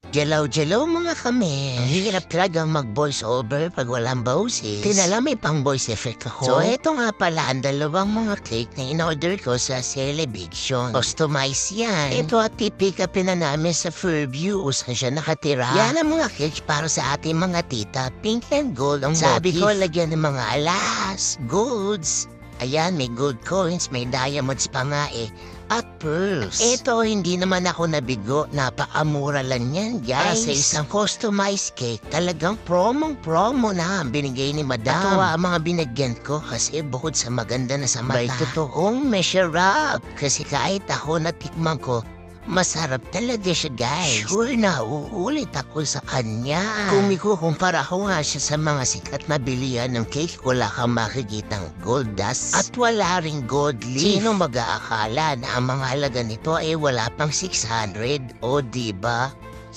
Jalaw-jalaw mga kami. Ang hirap talagang mag-voice over pag walang boses. Tinala may pang voice effect ako. So eto nga pala ang dalawang mga cake na in-order ko sa Celebration. Customize yan. Ito at pipick upin na namin sa Fairview. Saan siya nakatira? Yan ang mga cake para sa ating mga tita. Pink and gold ang Sabi ko lagyan ng mga alas, golds. Ayan, may gold coins, may diamonds pa nga eh. At pearls. Ito, hindi naman ako nabigo. Napakamura lang yan, guys. Sa isang customized cake, talagang promo na ang binigay ni Madam. Natuwa ang mga binigyan ko kasi bukod sa maganda na sa mata, may totoong measure up. Kasi kahit ako natikman ko, masarap talaga siya, guys. Sure na, uulit ako sa kanya. Kung ikukumpara ko nga siya sa mga sikat na bilihan ng cake, wala kang makikitang gold dust at wala ring gold leaf. Sino mag-aakala na ang mga halaga nito ay wala pang 600? O diba?